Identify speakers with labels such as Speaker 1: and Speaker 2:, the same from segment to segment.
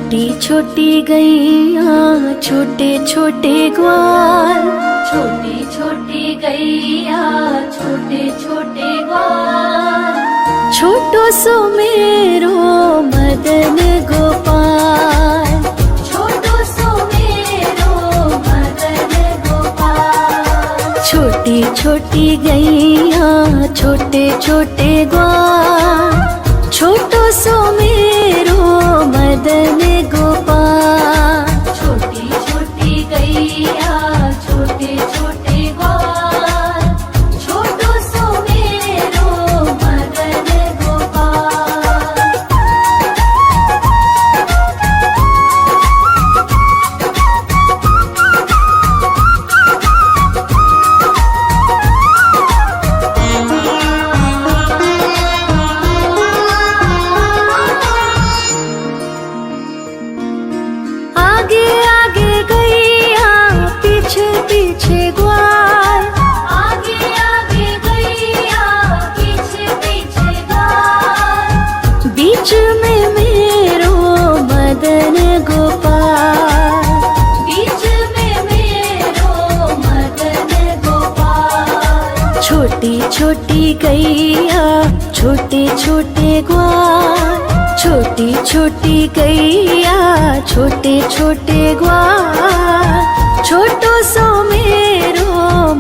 Speaker 1: छोटी छोटी गैया छोटे छोटे ग्वाल,
Speaker 2: छोटी छोटी गैया छोटे छोटे ग्वाल,
Speaker 1: छोटो सो मेरो मदन गोपाल,
Speaker 2: छोटो सो मेरो मदन गोपाल।
Speaker 1: छोटी छोटी गैया छोटे छोटे ग्वाल, छोटो सो मेरो मदन गोपाल।
Speaker 2: छोटी छोटी गैया छोटे छोटे ग्वाल, छोटो सो मेरो मदन गोपाल।
Speaker 1: आगे आगे गैया पीछे पीछे ग्वाल,
Speaker 2: आगे आगे गैया पीछे पीछे ग्वाल,
Speaker 1: बीच में मेरो मदन गोपाल।
Speaker 2: बीच में मेरो मदन गोपाल।
Speaker 1: छोटी छोटी गैया छोटे छोटे ग्वाल, छोटी छोटी गैया छोटे छोटे ग्वाल, छोटो सो मेरो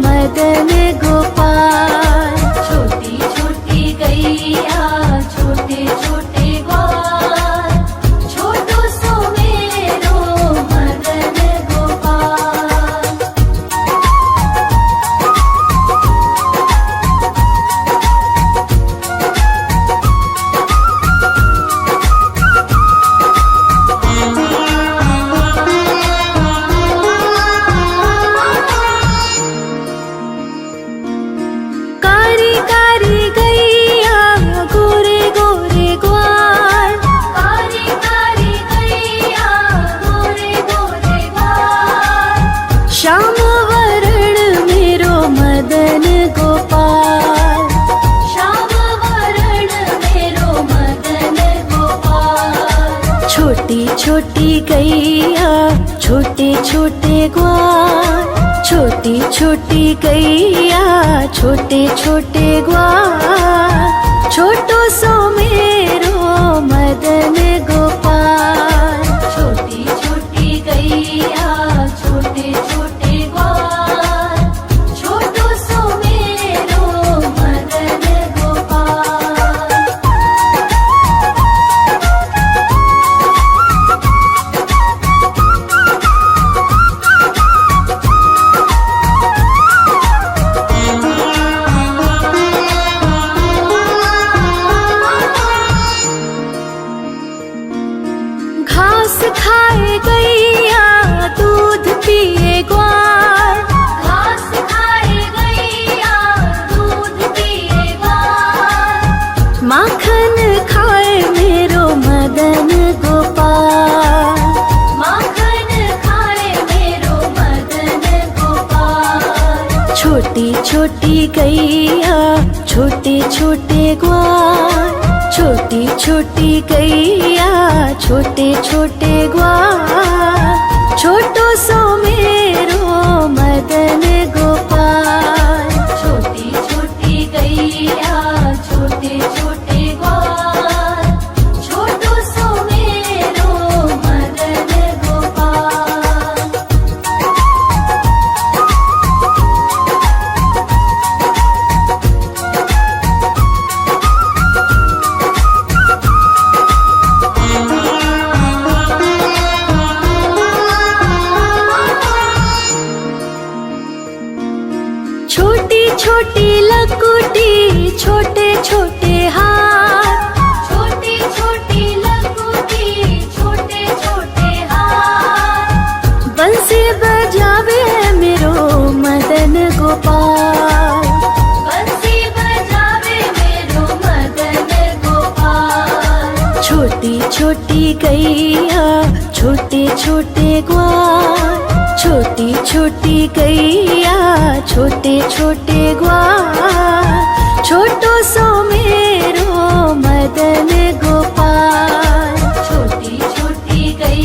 Speaker 1: मदन गोपाल।
Speaker 2: छोटी छोटी गैया छोटे छोटे ग्वाल, छोटो सो मेरो मदन गोपाल।
Speaker 1: कारी कारी गैया गोरे गोरे ग्वाल,
Speaker 2: कारी कारी गैया गोरे गोरे ग्वाल,
Speaker 1: श्याम वरण मेरो मदन गोपाल।
Speaker 2: श्याम वरण मेरो मदन गोपाल।
Speaker 1: छोटी छोटी गैया छोटे छोटे ग्वाल, छोटी छोटी गैया छोटे छोटे ग्वाल, छोटो सो मेरो मदन गोपाल।
Speaker 2: छोटी छोटी गैया छोटे छोटे ग्वाल, छोटो सो मेरो मदन गोपाल।
Speaker 1: घास खाए गैया दूध पिए ग्वाल,
Speaker 2: घास खाए गैया दूध पिए ग्वाल,
Speaker 1: माखन खाए मेरो मदन गोपाल।
Speaker 2: माखन खाए मेरो मदन गोपाल।
Speaker 1: छोटी छोटी गैया छोटे छोटे ग्वाल, छोटी छोटी गैया छोटे छोटे ग्वाल, छोटो सो मेरो मदन गोपाल।
Speaker 2: छोटी छोटी गैया छोटे छोटे ग्वाल, छोटो सो मेरो मदन गोपाल।
Speaker 1: छोटी छोटी लकुटी छोटे छोटे हाथ,
Speaker 2: छोटी छोटी लकुटी छोटे छोटे हाथ,
Speaker 1: बंसी बजावे मेरो मदन गोपाल।
Speaker 2: बंसी बजावे मेरो मदन गोपाल।
Speaker 1: छोटी छोटी गैया छोटे छोटे ग्वाल, छोटी छोटी गैया छोटे छोटे ग्वाल, छोटो सो मेरो मदन गोपाल।
Speaker 2: छोटी छोटी गैया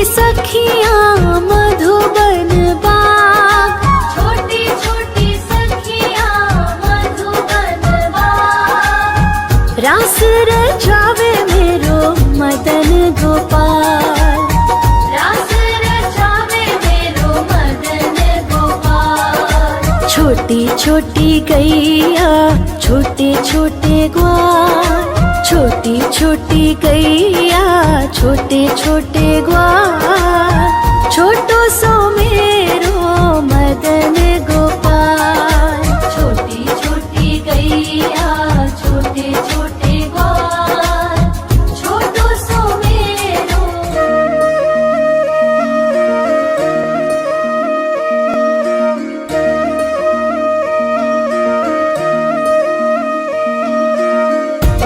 Speaker 1: सखियाँ मधुबन बाग,
Speaker 2: छोटी छोटी सखियाँ मधुबन बाग,
Speaker 1: रास रचावे मेरो मदन गोपाल।
Speaker 2: रास रचावे मेरो मदन गोपाल।
Speaker 1: छोटी छोटी गैया छोटे छोटे ग्वाल, छोटी छोटी गैया छोटे छोटे ग्वाल, छोटो सो मेरो मदन गोपाल।
Speaker 2: छोटी छोटी गैया छोटे छोटे ग्वाल, छोटो सो मेरो।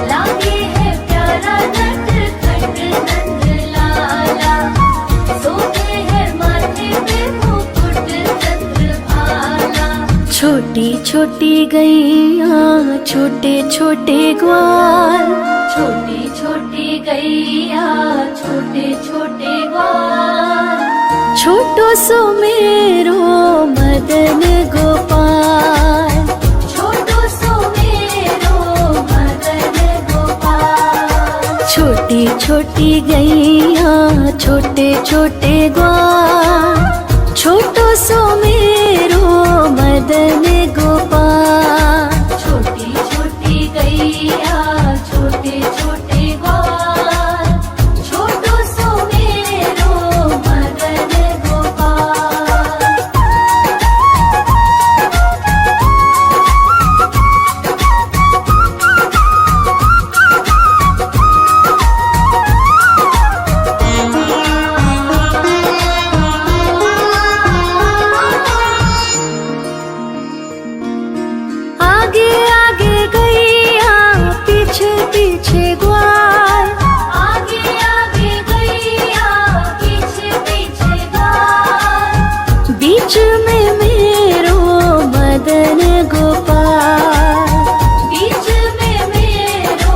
Speaker 2: लागे है प्यारा नटखट नंद लाला, सोते है माथे पे मुकुट चंद्रभाला।
Speaker 1: छोटी छोटी गैया छोटे छोटे ग्वाल,
Speaker 2: छोटी छोटी गैया छोटे छोटे ग्वाल,
Speaker 1: छोटो सो मेरो मदन गोपाल।
Speaker 2: छोटो सो मेरो मदन गोपाल।
Speaker 1: छोटी छोटी गैया छोटे छोटे ग्वाल, छोटो सो मेरो मदन गोपाल।
Speaker 2: छोटी छोटी गैया छोटे छोटे ग्वाल, छोटो सो मेरो मदन गोपाल।
Speaker 1: आगे आगे गैया पीछे पीछे ग्वाल,
Speaker 2: आगे आगे गैया पीछे पीछे ग्वाल,
Speaker 1: बीच में मेरो मदन गोपाल।
Speaker 2: बीच में मेरो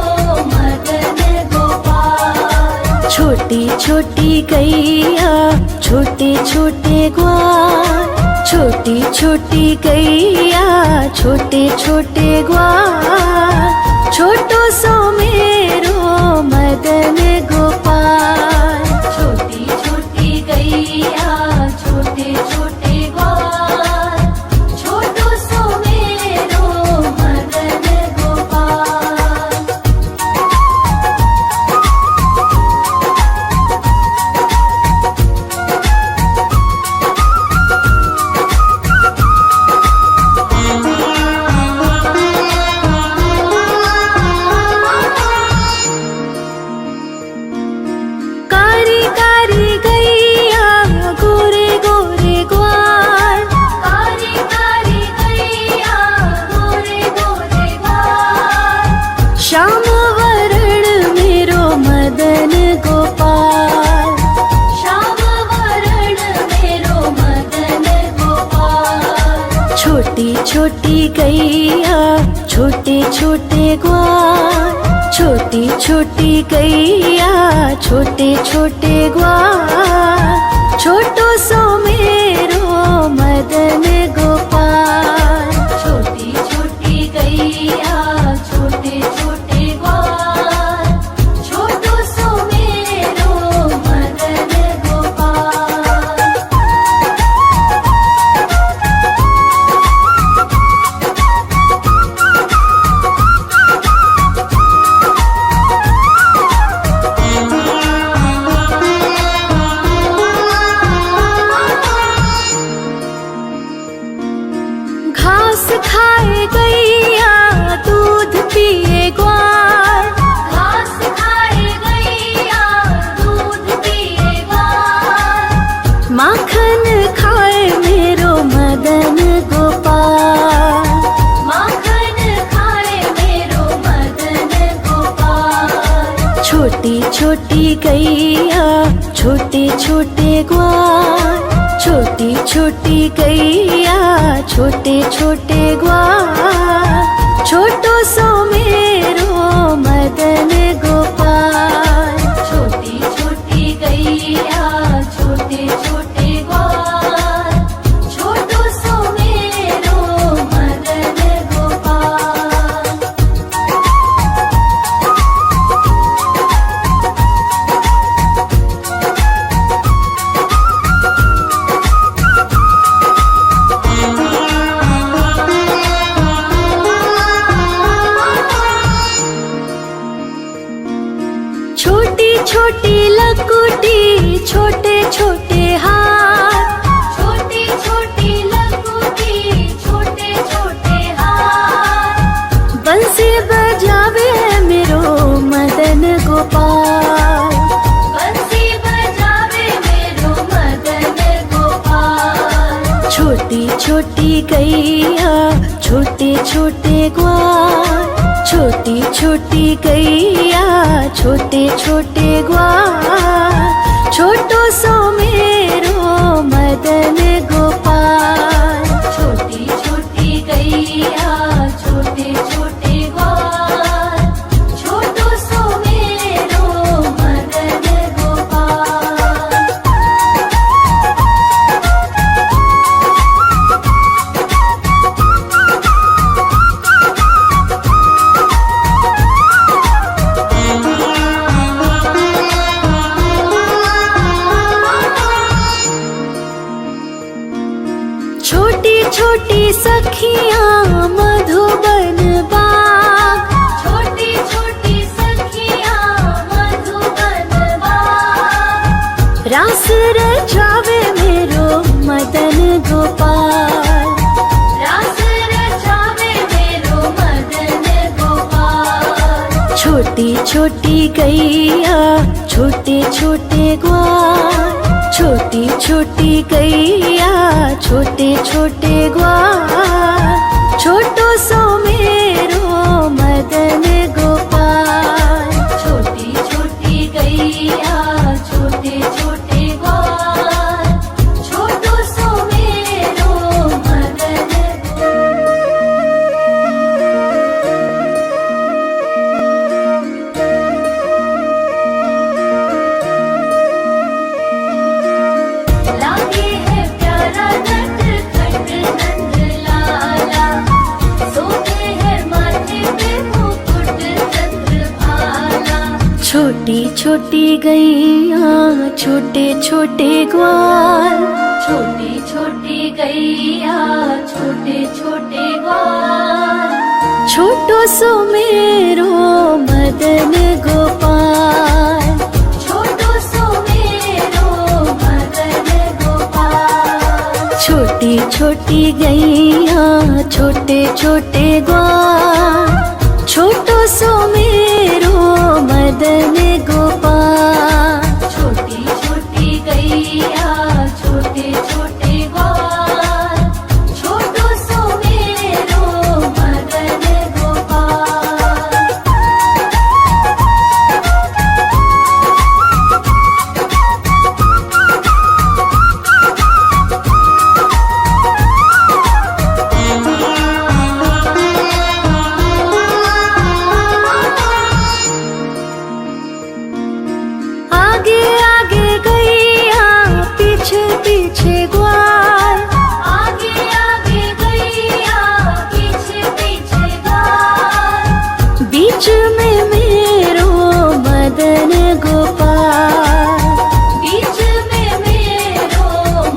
Speaker 2: मदन गोपाल।
Speaker 1: छोटी छोटी गैया छोटे छोटे ग्वाल, छोटी छोटी गैया छोटे छोटे ग्वाल, छोटो सो मेरो मदन गोपाल।
Speaker 2: छोटी छोटी गैया छोटे छोटे ग्वाल, छोटो सो मेरो मदन गोपाल।
Speaker 1: कारी कारी गैया गोरे गोरे ग्वाल,
Speaker 2: कारी कारी गैया गोरे गोरे ग्वाल,
Speaker 1: श्याम वरण मेरो मदन गोपाल।
Speaker 2: श्याम वरण मेरो मदन गोपाल।
Speaker 1: छोटी छोटी गैया छोटे छोटे ग्वाल, छोटी छोटी गैया छोटे छोटे ग्वाल, छोटो सो मेरो मदन गोपाल।
Speaker 2: छोटी छोटी गैया छोटे छोटे ग्वाल, छोटो सो मेरो मदन गोपाल।
Speaker 1: घास खाए गैया दूध पिए ग्वाल,
Speaker 2: घास खाए गैया दूध पिए ग्वाल,
Speaker 1: माखन खाए मेरो मदन गोपाल।
Speaker 2: माखन खाए मेरो मदन गोपाल।
Speaker 1: छोटी छोटी गैया छोटे छोटे ग्वाल, छोटी छोटी गैया छोटे छोटे ग्वाल, छोटो सो मेरो मदन गोपाल।
Speaker 2: छोटी छोटी गैया
Speaker 1: छोटे छोटे हाथ,
Speaker 2: छोटी छोटी लघुटी छोटे छोटे हाथ,
Speaker 1: बंसी बजावे मेरो मदन गोपाल।
Speaker 2: बंसी बजावे मेरो मदन गोपाल।
Speaker 1: छोटी छोटी गैया छोटे छोटे ग्वाल, छोटी छोटी गैया छोटे छोटे ग्वाल, छोटो सो मेरो मदन गोपाल।
Speaker 2: छोटी छोटी गैया छोटे छोटे ग्वाल, छोटो सो मेरो मदन गोपाल।
Speaker 1: छोटी छोटी सखियाँ मधुबन बाग,
Speaker 2: छोटी छोटी सखियाँ मधुबन बाग,
Speaker 1: रास रचावे मेरो मदन गोपाल।
Speaker 2: रास रचावे मेरो मदन गोपाल।
Speaker 1: छोटी छोटी गैया छोटे छोटे ग्वाल, छोटी छोटी गैया छोटे छोटे ग्वाल, छोटो सो मेरो मदन गोपाल।
Speaker 2: छोटी छोटी गैया छोटे छोटे ग्वाल, छोटो सो मेरो मदन लागे है प्यारा नटखट नंद लाला, सोते है माथे पे मुकुट चंद्रभाला।
Speaker 1: छोटी छोटी गैया छोटे छोटे ग्वाल,
Speaker 2: छोटी छोटी गैया छोटे छोटे ग्वाल,
Speaker 1: छोटो सो मेरो मदन गोपाल।
Speaker 2: छोटो सो मेरो मदन गोपाल।
Speaker 1: छोटी छोटी गैया छोटे छोटे ग्वाल, छोटो सो मेरो मदन गोपाल।
Speaker 2: छोटी छोटी गैया छोटे छोटे ग्वाल, छोटो सो मेरो मदन गोपाल।
Speaker 1: आगे आगे गैया पीछे पीछे ग्वाल,
Speaker 2: आगे आगे गैया पीछे पीछे ग्वाल,
Speaker 1: बीच में मेरो मदन गोपाल।
Speaker 2: बीच में मेरो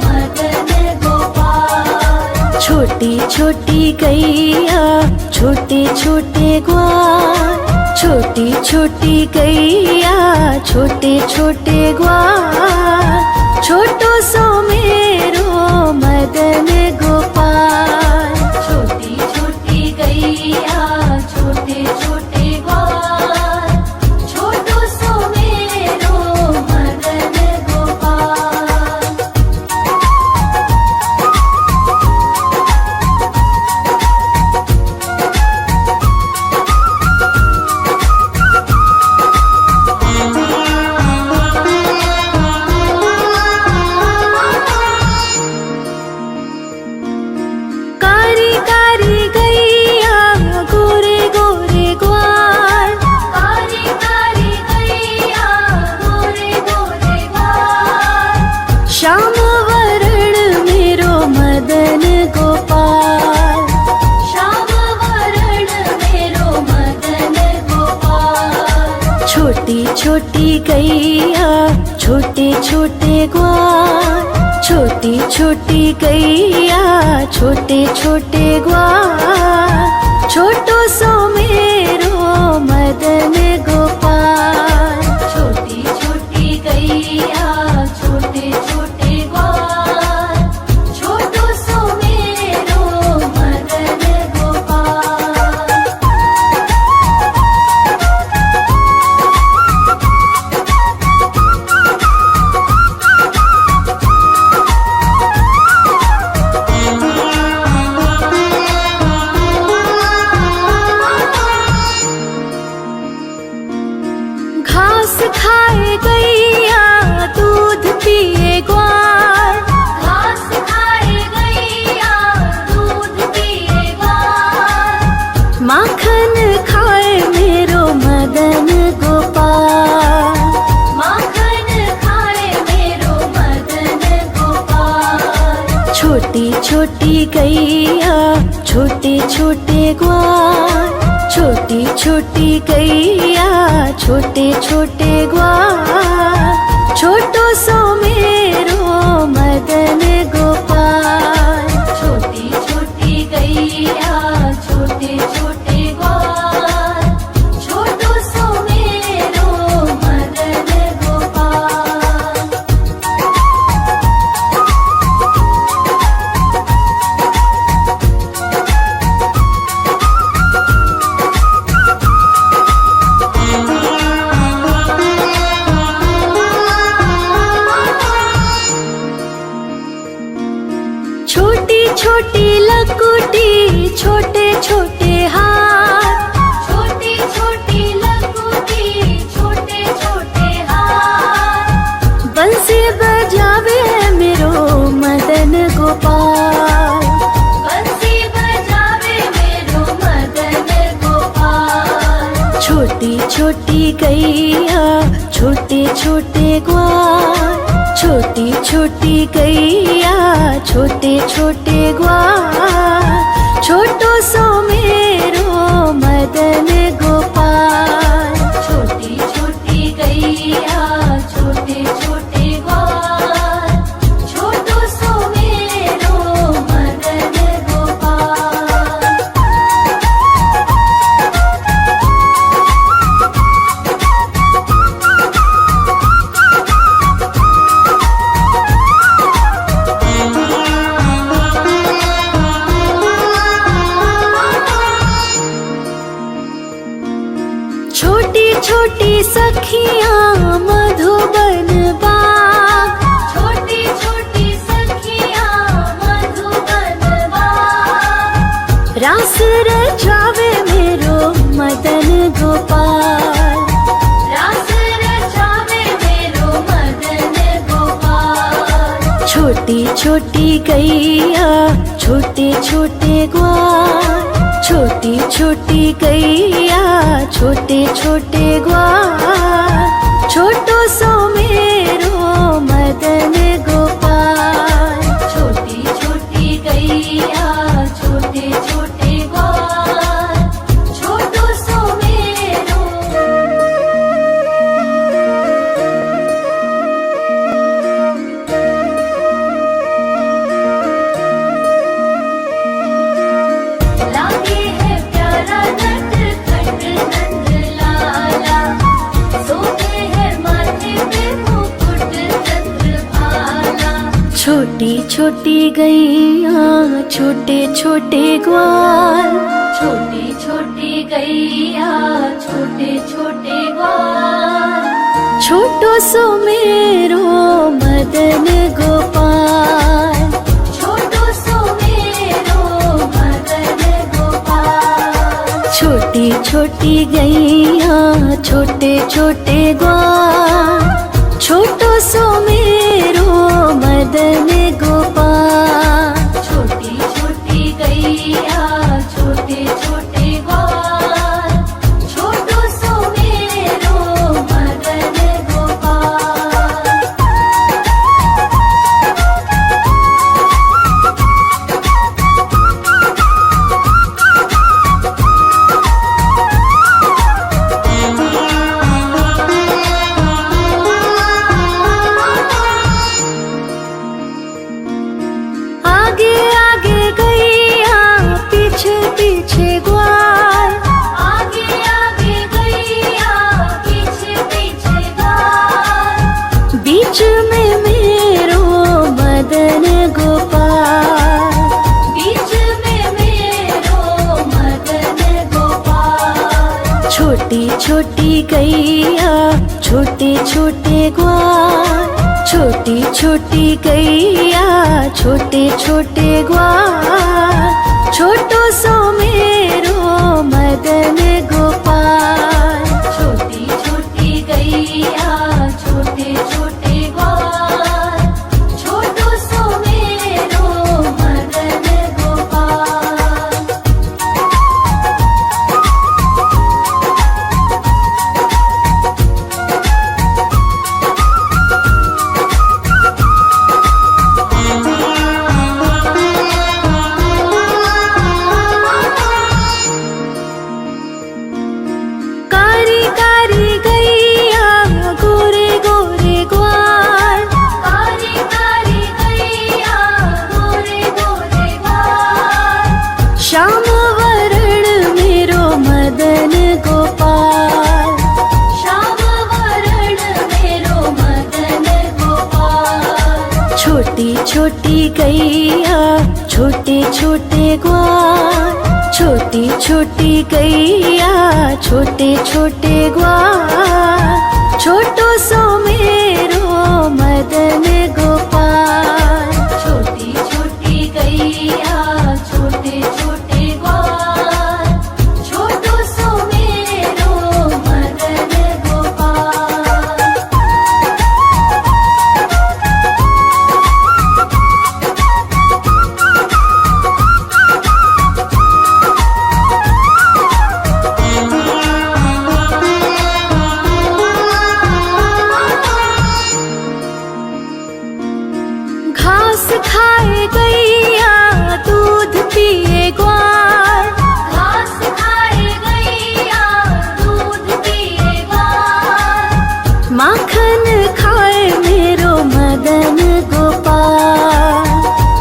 Speaker 2: मदन गोपाल।
Speaker 1: छोटी छोटी गैया छोटे छोटे ग्वाल, छोटी छोटी गैया छोटे छोटे ग्वाल, छोटो सो मेरो मदन गोपाल।
Speaker 2: छोटी छोटी गैया छोटे छोटे ग्वाल, छोटो सो मेरो मदन गोपाल।
Speaker 1: कारी कारी गैया गोरे गोरे ग्वाल,
Speaker 2: कारी कारी गैया गोरे गोरे ग्वाल,
Speaker 1: श्याम वरण मेरो मदन गोपाल।
Speaker 2: श्याम वरण मेरो मदन गोपाल।
Speaker 1: छोटी छोटी गैया छोटे छोटे ग्वाल, छोटी छोटी गैया छोटे छोटे ग्वाल, छोटो सो मेरो मदन गोपाल।
Speaker 2: छोटी छोटी गैया
Speaker 1: घास खाए गैया दूध पिए ग्वाल,
Speaker 2: घास खाए गैया दूध पिए ग्वाल,
Speaker 1: माखन खाए मेरो मदन गोपाल,
Speaker 2: माखन खाए मेरो मदन गोपाल।
Speaker 1: छोटी छोटी गैया छोटे छोटे ग्वाल, छोटी छोटी गैया छोटे छोटे ग्वाल, छोटो सो मेरो मदन गोपाल।
Speaker 2: छोटी छोटी गैया छोटे छोटे ग्वाल, छोटो सो मेरो मदन गोपाल।
Speaker 1: छोटी छोटी लकुटी छोटे छोटे हाथ,
Speaker 2: छोटी छोटी लकुटी छोटे छोटे हाथ,
Speaker 1: बंसी बजावे मेरो मदन गोपाल,
Speaker 2: बंसी बजावे मेरो मदन गोपाल।
Speaker 1: छोटी छोटी गैया छोटे छोटे ग्वाल, छोटी छोटी गैया छोटे छोटे ग्वाल, छोटो सो मेरो मदन गोपाल।
Speaker 2: छोटी छोटी गैया छोटे छोटे ग्वाल, छोटो सो मेरो मदन गोपाल।
Speaker 1: छोटी छोटी सखियाँ मधुबन बाग,
Speaker 2: छोटी छोटी सखियाँ मधुबन बाग,
Speaker 1: रास रचावे मेरो मदन गोपाल,
Speaker 2: रास रचावे मेरो मदन गोपाल।
Speaker 1: छोटी छोटी गैया छोटे छोटे ग्वाल, छोटी छोटी गैया छोटे छोटे ग्वाल, छोटो सो मेरो मदन गोपाल।
Speaker 2: छोटी छोटी गैया छोटे छोटे ग्वाल, छोटो सो मेरो। लागे है प्यारा नटखट नंद लाला, सोते है माथे पे मुकुट चंद्रभाला।
Speaker 1: छोटी छोटी गैया छोटे छोटे ग्वाल,
Speaker 2: छोटी छोटी गैया छोटे छोटे ग्वाल,
Speaker 1: छोटो सो मेरो मदन गोपाल।
Speaker 2: छोटो सो मेरो मदन गोपाल।
Speaker 1: छोटी छोटी गैया छोटे छोटे ग्वाल, छोटो सो मेरो मदन गोपाल।
Speaker 2: छोटी छोटी गैया छोटे छोटे ग्वाल, छोटो सो मेरो मदन गोपाल।
Speaker 1: आगे आगे गैया पीछे पीछे ग्वाल,
Speaker 2: आगे आगे गैया पीछे पीछे ग्वाल,
Speaker 1: बीच में मेरो मदन गोपाल।
Speaker 2: बीच में मेरो मदन गोपाल।
Speaker 1: छोटी छोटी गैया छोटे छोटे ग्वाल, छोटी छोटी गैया छोटे छोटे ग्वाल, छोटो सो मेरो मदन गोपाल।
Speaker 2: छोटी छोटी गैया
Speaker 1: छोटी गैया छोटे छोटे ग्वाल, छोटो सो मेरो मदन गोपाल।
Speaker 2: छोटी छोटी गैया छोटे छोटे ग्वाल, छोटो सो मेरो मदन गोपाल।
Speaker 1: घास खाए गैया दूध पिए ग्वाल,
Speaker 2: घास खाए गैया दूध पिए ग्वाल,
Speaker 1: माखन खाए मेरो मदन गोपाल।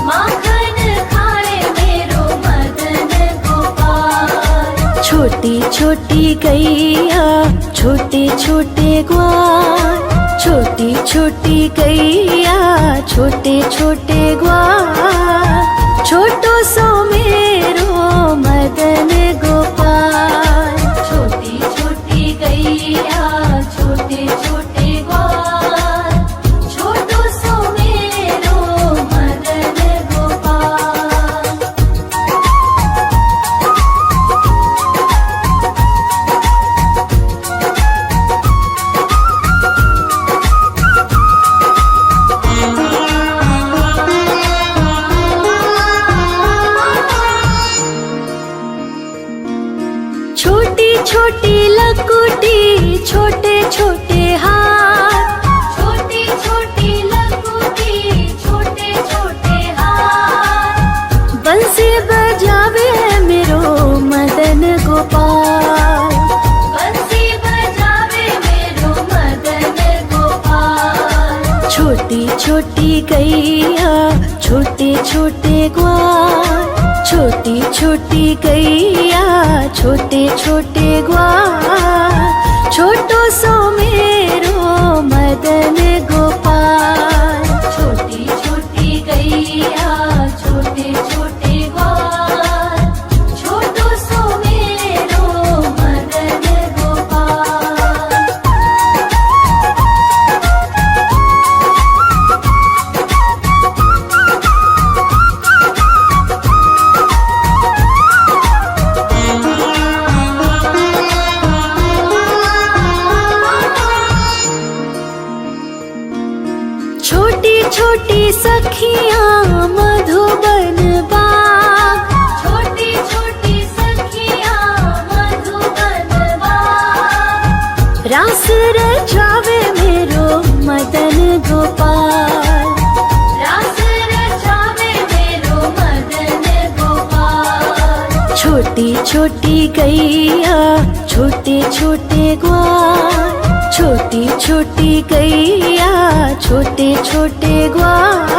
Speaker 2: माखन खाए मेरो मदन गोपाल।
Speaker 1: छोटी छोटी गैया छोटे छोटे ग्वाल, छोटी छोटी गैया छोटे छोटे ग्वाल, छोटो सो मेरो मदन गोपाल।
Speaker 2: छोटी छोटी गैया छोटे छोटे ग्वाल, छोटो सो मेरो मदन गोपाल।
Speaker 1: छोटी छोटी लकुटी छोटे छोटे हाथ,
Speaker 2: छोटी छोटी लकुटी छोटे छोटे हाथ,
Speaker 1: बंसी बजावे मेरो मदन गोपाल।
Speaker 2: बंसी बजावे मेरो मदन गोपाल।
Speaker 1: छोटी छोटी गैया छोटे छोटे ग्वाल, छोटी छोटी गैया छोटे छोटे ग्वाल, छोटो सो मेरो मदन गोपाल।
Speaker 2: छोटी छोटी गैया छोटे छोटे ग्वाल, छोटो सो मेरो मदन गोपाल।
Speaker 1: छोटी छोटी सखियाँ मधुबन बाग,
Speaker 2: छोटी छोटी सखियाँ मधुबन बाग,
Speaker 1: रास रचावे मेरो मदन गोपाल।
Speaker 2: रास रचावे मेरो मदन गोपाल।
Speaker 1: छोटी छोटी गैया छोटे छोटे ग्वाल, छोटी छोटी गैया छोटे छोटे ग्वाल,